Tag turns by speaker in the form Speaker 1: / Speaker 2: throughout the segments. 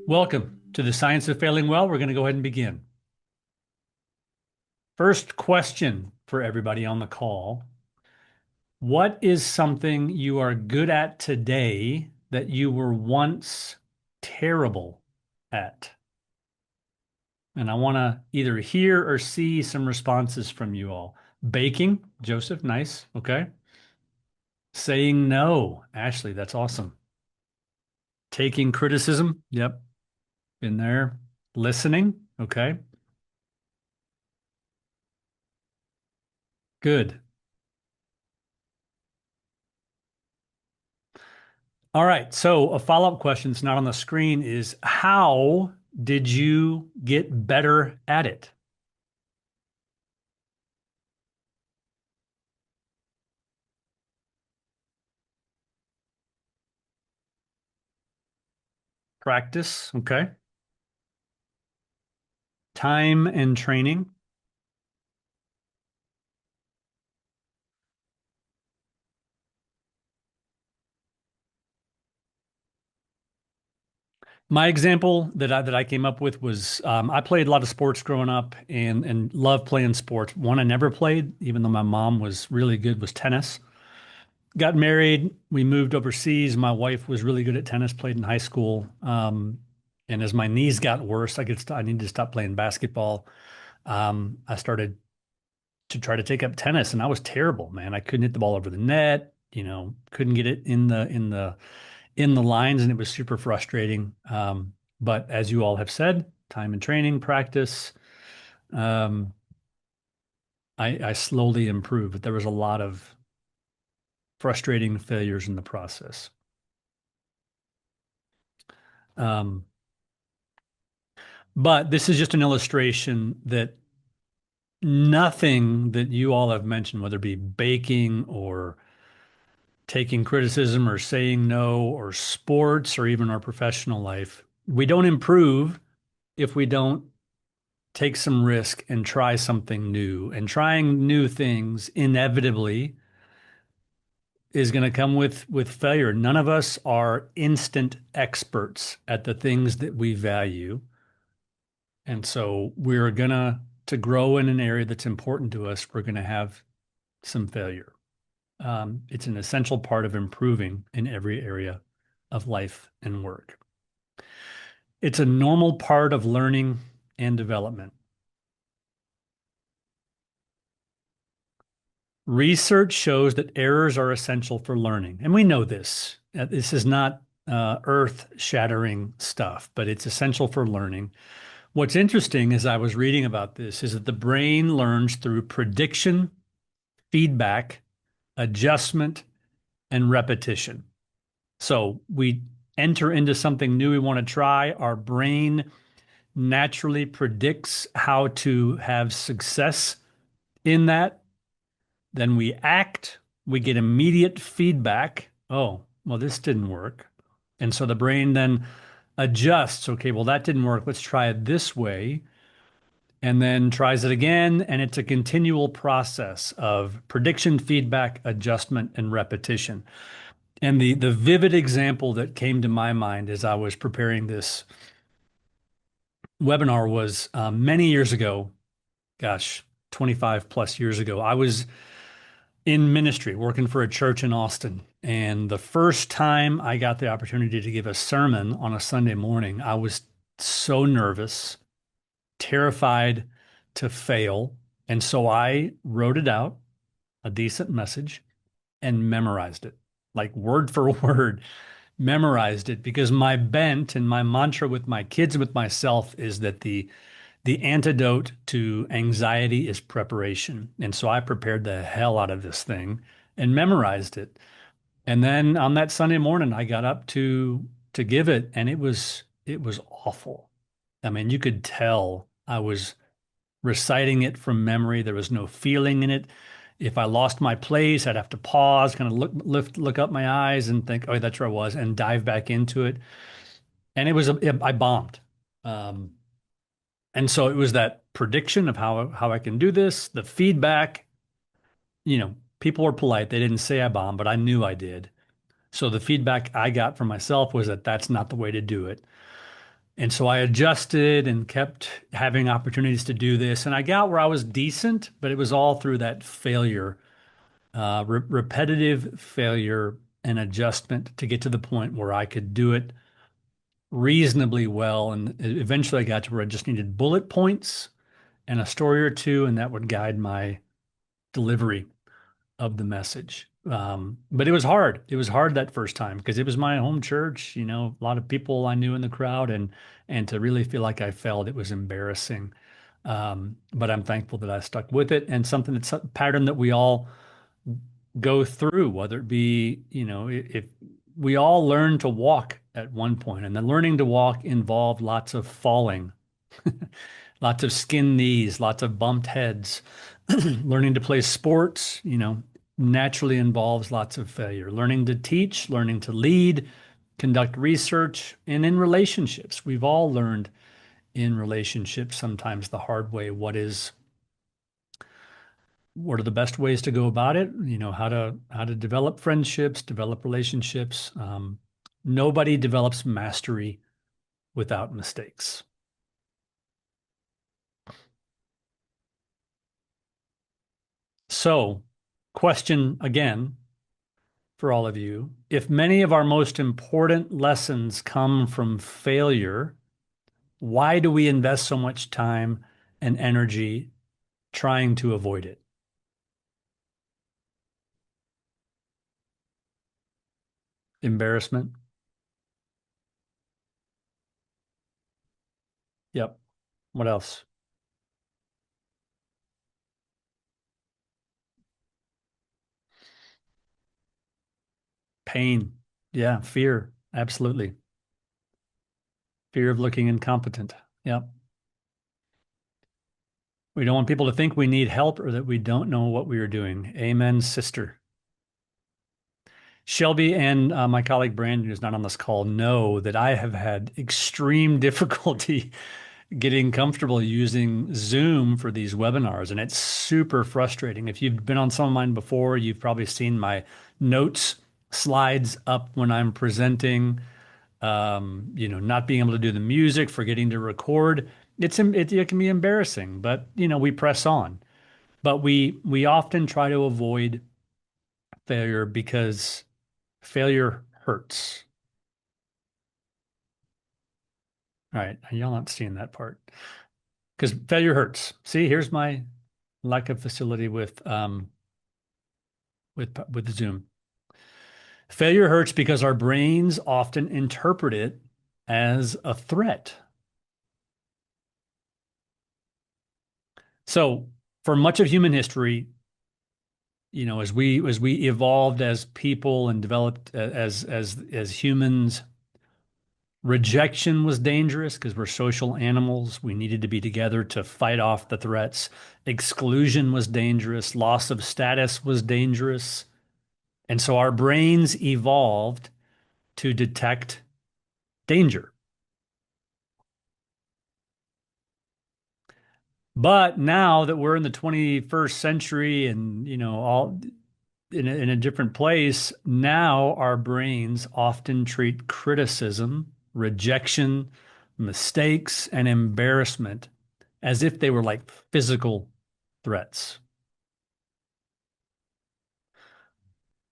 Speaker 1: Welcome to the Science of Failing Well. We're going to go ahead and begin. First question for everybody on the call. What is something you are good at today that you were once terrible at? And I want to either hear or see some responses from you all. Baking, Joseph, nice. Okay. Saying no, Ashley, that's awesome. Taking criticism, yep, been there. Listening, okay, good. All right. So a follow-up question that's not on the screen is how did you get better at it? Practice. Okay. Time and training. My example that I came up with was I played a lot of sports growing up and loved playing sports. One I never played, even though my mom was really good, was tennis. Got married. We moved overseas. My wife was really good at tennis, played in high school. And as my knees got worse, I needed to stop playing basketball. I started to try to take up tennis, and I was terrible, man. I couldn't hit the ball over the net, couldn't get it in the lines, and it was super frustrating. But as you all have said, time and training, practice, um, I slowly improved, but there was a lot of frustrating failures in the process. Um, but this is just an illustration that nothing that you all have mentioned, whether it be baking or taking criticism or saying no or sports or even our professional life, we don't improve if we don't take some risk and try something new. And trying new things inevitably is going to come with failure. None of us are instant experts at the things that we value. And so we're going to grow in an area that's important to us, we're going to have some failure. It's an essential part of improving in every area of life and work. It's a normal part of learning and development. Research shows that errors are essential for learning. And we know this. This is not earth-shattering stuff, but it's essential for learning. What's interesting as I was reading about this is that the brain learns through prediction, feedback, adjustment, and repetition. So we enter into something new we want to try. Our brain naturally predicts how to have success in that. Then we act, we get immediate feedback. Oh, well, this didn't work. And so the brain then adjusts. Okay, well, that didn't work. Let's try it this way. And then tries it again. And it's a continual process of prediction, feedback, adjustment, and repetition. And the vivid example that came to my mind as I was preparing this webinar was many years ago, gosh, 25 plus years ago. I was in ministry working for a church in Austin. And the first time I got the opportunity to give a sermon on a Sunday morning, I was so nervous, terrified to fail. And so I wrote it out, a decent message, and memorized it, like word for word, memorized it because my bent and my mantra with my kids and with myself is that the antidote to anxiety is preparation. And so I prepared the hell out of this thing and memorized it. And then on that Sunday morning, I got up to give it, and it was awful. I mean, you could tell I was reciting it from memory. There was no feeling in it. If I lost my place, I'd have to pause, kind of look up my eyes and think, oh, that's where I was, and dive back into it. And I bombed. Um, and so it was that prediction of how I can do this, the feedback, people were polite. They didn't say I bombed, but I knew I did. So the feedback I got from myself was that that's not the way to do it. And so I adjusted and kept having opportunities to do this. And I got where I was decent, but it was all through that failure, repetitive failure and adjustment to get to the point where I could do it reasonably well. And eventually I got to where I just needed bullet points and a story or two, and that would guide my delivery of the message. But it was hard. It was hard that first time because it was my home church, a lot of people I knew in the crowd, and to really feel like I failed, it was embarrassing. But I'm thankful that I stuck with it, and something that's a pattern that we all go through, whether it be, if we all learn to walk at one point, and the learning to walk involved lots of falling, lots of skinned knees, lots of bumped heads. Learning to play sports, naturally involves lots of failure. Learning to teach, learning to lead, conduct research, and in relationships. We've all learned in relationships sometimes the hard way what are the best ways to go about it, how to develop friendships, develop relationships. Nobody develops mastery without mistakes. So, question again for all of you. If many of our most important lessons come from failure, why do we invest so much time and energy trying to avoid it? Embarrassment. Yep. What else? Pain. Yeah. Fear. Absolutely. Fear of looking incompetent. Yep. We don't want people to think we need help or that we don't know what we are doing. Amen, sister. Shelby and my colleague Brandon, who's not on this call, know that I have had extreme difficulty getting comfortable using Zoom for these webinars, and it's super frustrating. If you've been on some of mine before, you've probably seen my notes slides up when I'm presenting, not being able to do the music, forgetting to record. It can be embarrassing, but we press on. But we often try to avoid failure because failure hurts. All right, y'all not seeing that part because failure hurts. See, here's my lack of facility with Zoom. Failure hurts because our brains often interpret it as a threat. So, for much of human history, as we evolved as people and developed as humans, rejection was dangerous because we're social animals. We needed to be together to fight off the threats. Exclusion was dangerous. Loss of status was dangerous. And so our brains evolved to detect danger. But now that we're in the 21st century and, all in a different place, now our brains often treat criticism, rejection, mistakes, and embarrassment as if they were like physical threats,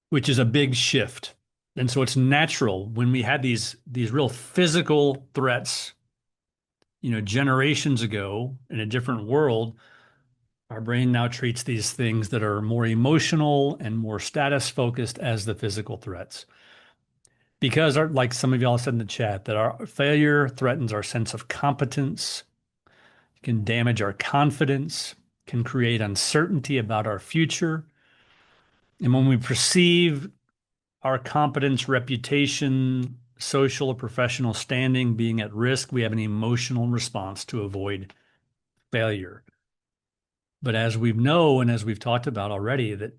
Speaker 1: which is a big shift. And so it's natural when we had these real physical threats, generations ago in a different world. Our brain now treats these things that are more emotional and more status focused as the physical threats. Because like some of y'all said in the chat, that our failure threatens our sense of competence, can damage our confidence, can create uncertainty about our future. And when we perceive our competence, reputation, social or professional standing being at risk, we have an emotional response to avoid failure. But as we know, and as we've talked about already, that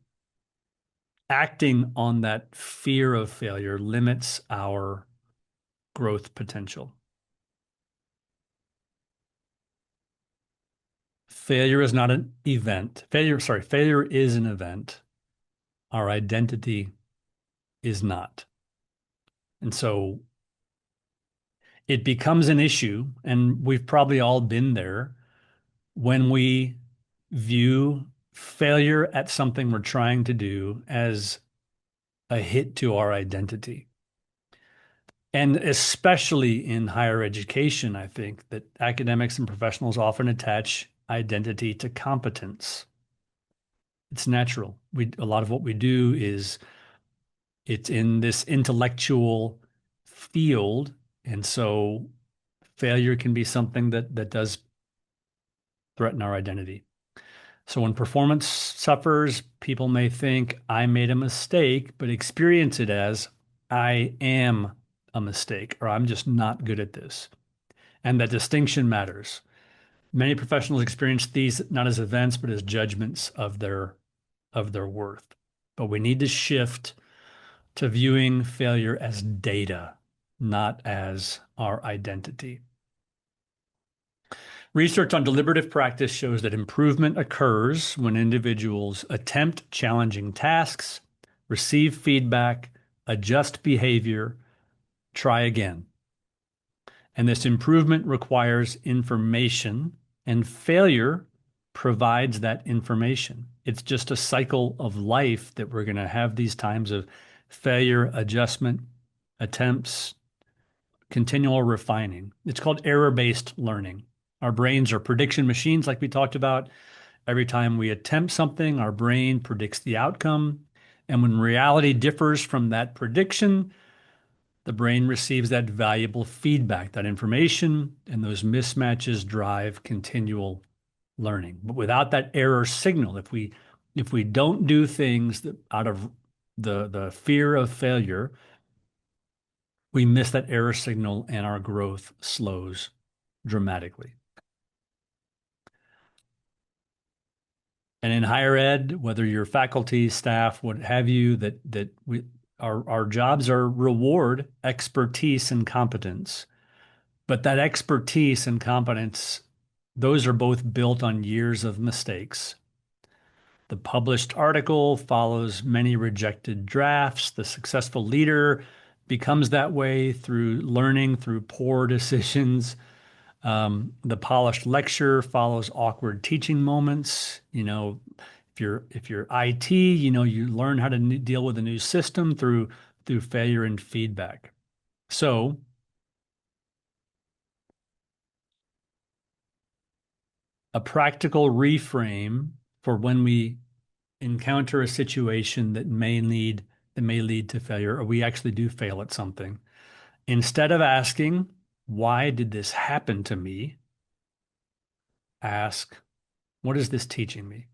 Speaker 1: acting on that fear of failure limits our growth potential. Failure is not an event. Failure is an event. Our identity is not. And so it becomes an issue, and we've probably all been there when we view failure at something we're trying to do as a hit to our identity. And especially in higher education, I think that academics and professionals often attach identity to competence. It's natural. A lot of what we do is it's in this intellectual field, and so failure can be something that does threaten our identity. So when performance suffers, people may think I made a mistake, but experience it as I am a mistake, or I'm just not good at this. And that distinction matters. Many professionals experience these not as events, but as judgments of their worth. But we need to shift to viewing failure as data, not as our identity. Research on deliberative practice shows that improvement occurs when individuals attempt challenging tasks, receive feedback, adjust behavior, try again. And this improvement requires information, and failure provides that information. It's just a cycle of life that we're going to have these times of failure, adjustment, attempts, continual refining. It's called error-based learning. Our brains are prediction machines, like we talked about. Every time we attempt something, our brain predicts the outcome. And when reality differs from that prediction, the brain receives that valuable feedback, that information, and those mismatches drive continual learning. But without that error signal, if we don't do things that out of the fear of failure, we miss that error signal and our growth slows dramatically. And in higher ed, whether you're faculty, staff, what have you, that we our jobs are reward expertise and competence. But that expertise and competence, those are both built on years of mistakes. The published article follows many rejected drafts. The successful leader becomes that way through learning, through poor decisions. The polished lecture follows awkward teaching moments. If you're IT, you learn how to deal with a new system through failure and feedback. So a practical reframe for when we encounter a situation that may lead to failure, or we actually do fail at something. Instead of asking, why did this happen to me? Ask, what is this teaching me?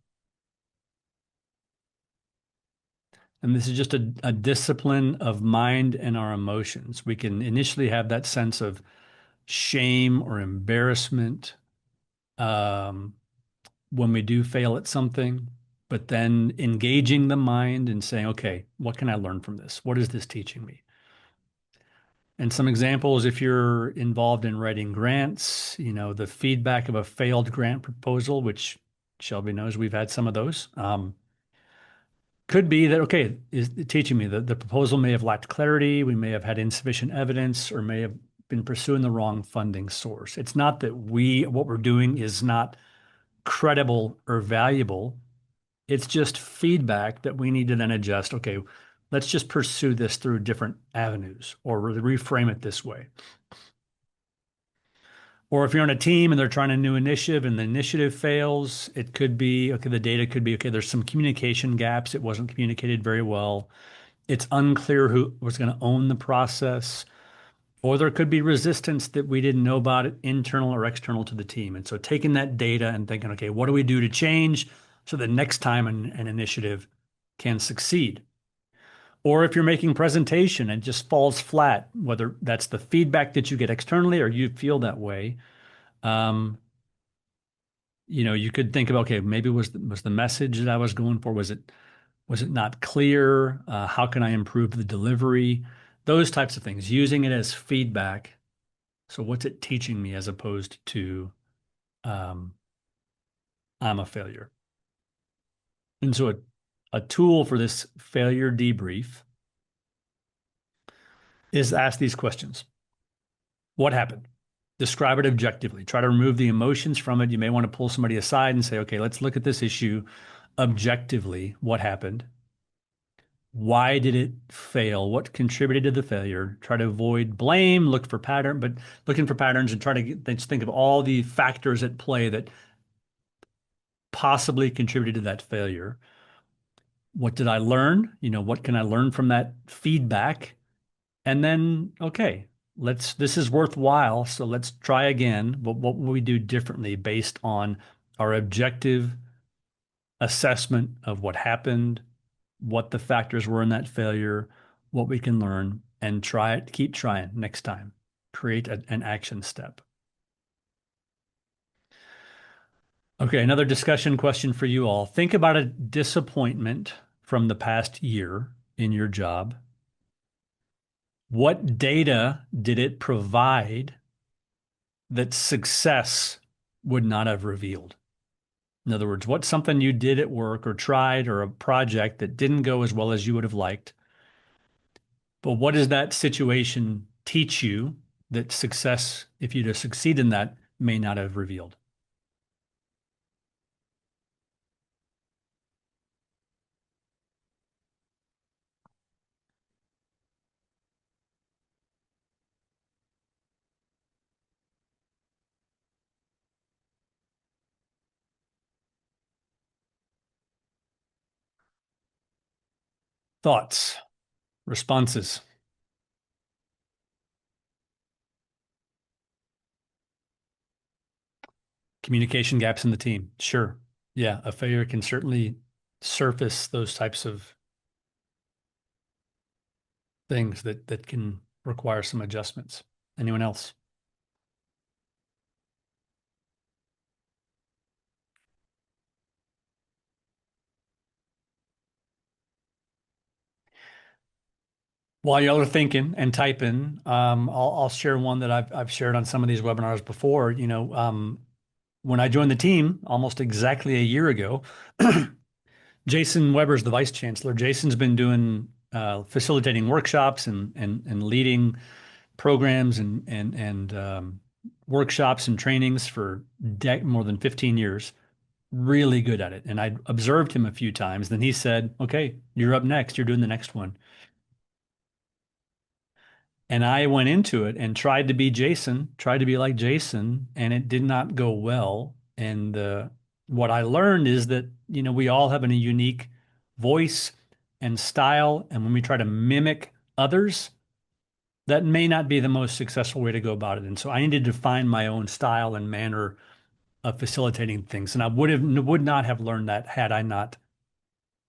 Speaker 1: And this is just a discipline of mind and our emotions. We can initially have that sense of shame or embarrassment um, when we do fail at something, but then engaging the mind and saying, okay, what can I learn from this? What is this teaching me? And some examples, if you're involved in writing grants, the feedback of a failed grant proposal, which Shelby knows we've had some of those, could be that, okay, is teaching me that the proposal may have lacked clarity, we may have had insufficient evidence, or may have been pursuing the wrong funding source. It's not that what we're doing is not credible or valuable. It's just feedback that we need to then adjust. Okay, let's just pursue this through different avenues or reframe it this way. Or if you're on a team and they're trying a new initiative and the initiative fails, it could be, okay, the data could be, okay, there's some communication gaps. It wasn't communicated very well. It's unclear who was going to own the process. Or there could be resistance that we didn't know about it, internal or external to the team. And so taking that data and thinking, okay, what do we do to change so that next time an initiative can succeed? Or if you're making presentation and it just falls flat, whether that's the feedback that you get externally or you feel that way, um, you could think about, okay, maybe was the message that I was going for, was it not clear? How can I improve the delivery? Those types of things, using it as feedback. So what's it teaching me as opposed to um, I'm a failure? And so a tool for this failure debrief is ask these questions. What happened? Describe it objectively. Try to remove the emotions from it. You may want to pull somebody aside and say, okay, let's look at this issue objectively. What happened? Why did it fail? What contributed to the failure? Try to avoid blame, look for pattern, but looking for patterns and try to think of all the factors at play that possibly contributed to that failure. What did I learn? What can I learn from that feedback? And then, okay, this is worthwhile. So let's try again. But what will we do differently based on our objective assessment of what happened, what the factors were in that failure, what we can learn, and try it, keep trying next time. Create an action step. Okay, another discussion question for you all. Think about a disappointment from the past year in your job. What data did it provide that success would not have revealed? In other words, what's something you did at work or tried or a project that didn't go as well as you would have liked? But what does that situation teach you that success, if you'd have succeeded in that, may not have revealed? Thoughts, responses, communication gaps in the team. Sure. Yeah, a failure can certainly surface those types of things that can require some adjustments. Anyone else? While y'all are thinking and typing, I'll share one that I've shared on some of these webinars before. When I joined the team almost exactly a year ago, Jason Weber's the vice chancellor. Jason's been doing facilitating workshops and leading programs and workshops and trainings for more than 15 years. Really good at it. And I observed him a few times. Then he said, "Okay, you're up next. You're doing the next one." And I went into it and tried to be Jason, tried to be like Jason, and it did not go well. And what I learned is that, we all have a unique voice and style. And when we try to mimic others, that may not be the most successful way to go about it. And so I needed to find my own style and manner of facilitating things. And I would not have learned that had I not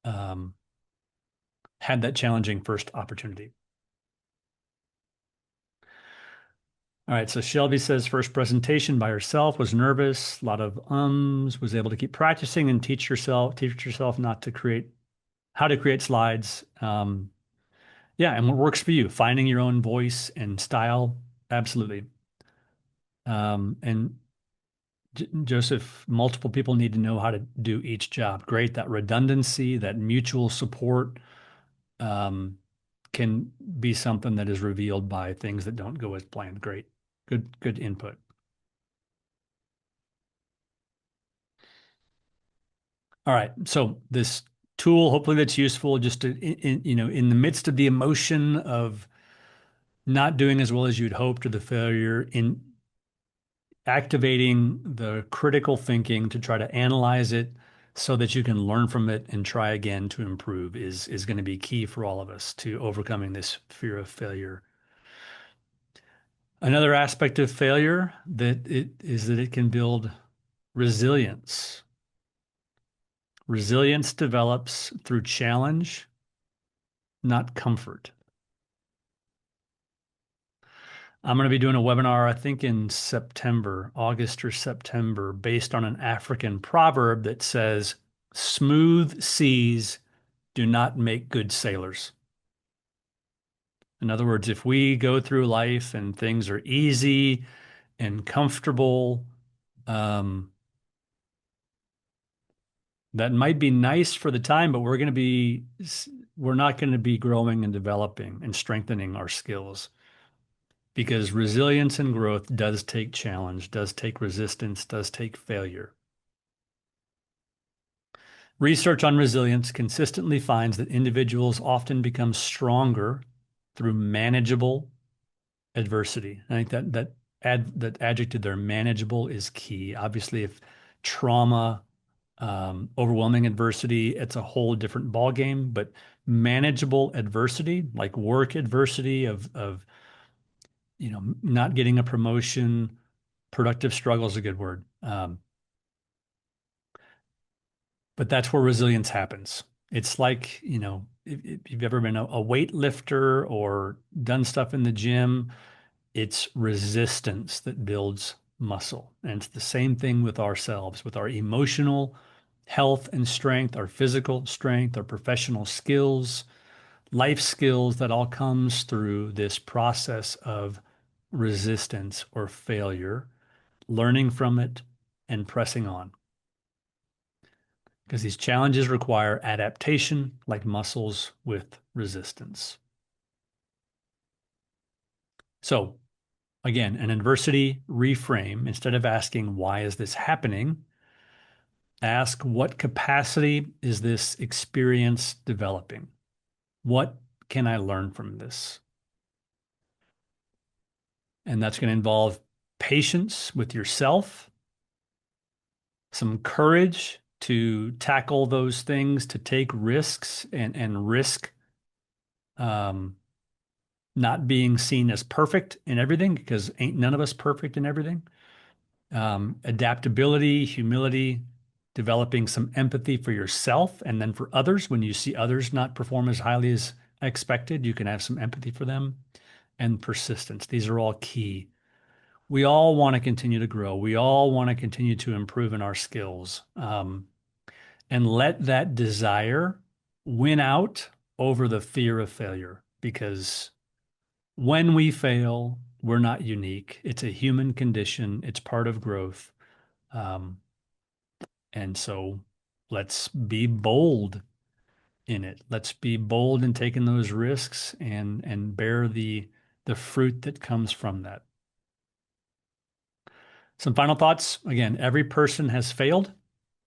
Speaker 1: um, had that challenging first opportunity. All right, so Shelby says first presentation by herself, was nervous, a lot of ums, was able to keep practicing and teach yourself not to create how to create slides. Yeah, and what works for you, finding your own voice and style, absolutely. And Joseph, multiple people need to know how to do each job. Great, that redundancy, that mutual support, can be something that is revealed by things that don't go as planned. Great, good input. All right. So this tool, hopefully that's useful just to, in the midst of the emotion of not doing as well as you'd hoped or the failure in activating the critical thinking to try to analyze it so that you can learn from it and try again to improve is going to be key for all of us to overcoming this fear of failure. Another aspect of failure that it can build resilience. Resilience develops through challenge, not comfort. I'm going to be doing a webinar, I think in September, August or September, based on an African proverb that says, smooth seas do not make good sailors. In other words, if we go through life and things are easy and comfortable, um, that might be nice for the time, but we're not going to be growing and developing and strengthening our skills. because resilience and growth does take challenge, does take resistance, does take failure. Research on resilience consistently finds that individuals often become stronger through manageable adversity. I think that adjective there, manageable, is key. Obviously, if trauma, overwhelming adversity, it's a whole different ballgame. But manageable adversity, like work adversity of not getting a promotion, productive struggle is a good word. But that's where resilience happens. It's like, if you've ever been a weightlifter or done stuff in the gym, it's resistance that builds muscle. And it's the same thing with ourselves, with our emotional health and strength, our physical strength, our professional skills, life skills. That all comes through this process of resistance or failure, learning from it and pressing on. Because these challenges require adaptation like muscles with resistance. So, again, an adversity reframe. Instead of asking, why is this happening? Ask, what capacity is this experience developing? What can I learn from this? And that's going to involve patience with yourself, some courage to tackle those things, to take risks and risk um, not being seen as perfect in everything, because ain't none of us perfect in everything. Adaptability, humility, developing some empathy for yourself and then for others. When you see others not perform as highly as expected, you can have some empathy for them, and persistence. These are all key. We all want to continue to grow. We all want to continue to improve in our skills, and let that desire win out over the fear of failure, because when we fail, we're not unique. It's a human condition. It's part of growth. Um, and so let's be bold in it. Let's be bold in taking those risks and bear the fruit that comes from that. Some final thoughts. Again, every person has failed,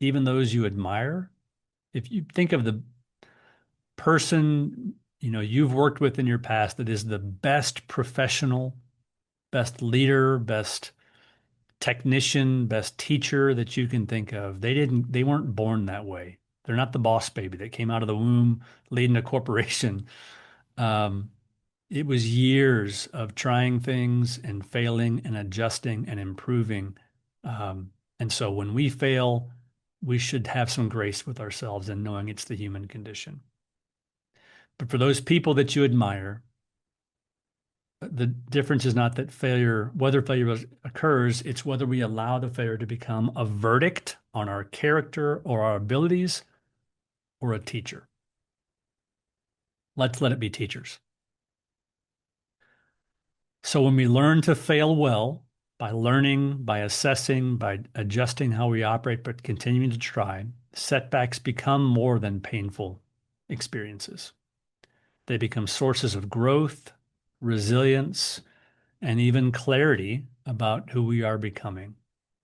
Speaker 1: even those you admire. If you think of the person you've worked with in your past that is the best professional, best leader, best technician, best teacher that you can think of, they weren't born that way. They're not the boss baby that came out of the womb leading a corporation. Um, it was years of trying things and failing and adjusting and improving. And so when we fail, we should have some grace with ourselves and knowing it's the human condition. But for those people that you admire, the difference is not that whether failure occurs, it's whether we allow the failure to become a verdict on our character or our abilities, or a teacher. Let's let it be teachers. So when we learn to fail well, by learning, by assessing, by adjusting how we operate, but continuing to try, setbacks become more than painful experiences. They become sources of growth, resilience, and even clarity about who we are becoming.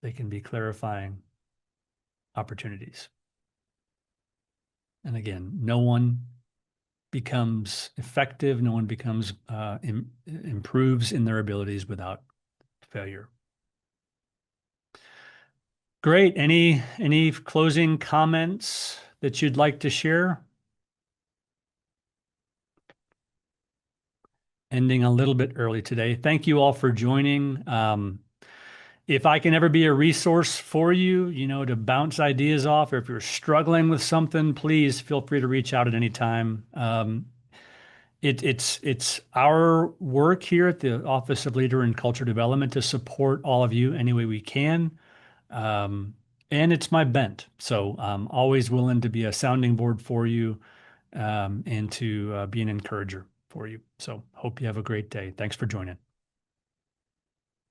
Speaker 1: They can be clarifying opportunities. And again, no one becomes effective, no one becomes improves in their abilities without failure. Great. Any closing comments that you'd like to share? Ending a little bit early today. Thank you all for joining. If I can ever be a resource for you, to bounce ideas off, or if you're struggling with something, please feel free to reach out at any time. It's our work here at the Office of Leader and Culture Development to support all of you any way we can. And it's my bent. So I'm always willing to be a sounding board for you, and to be an encourager for you. So hope you have a great day. Thanks for joining.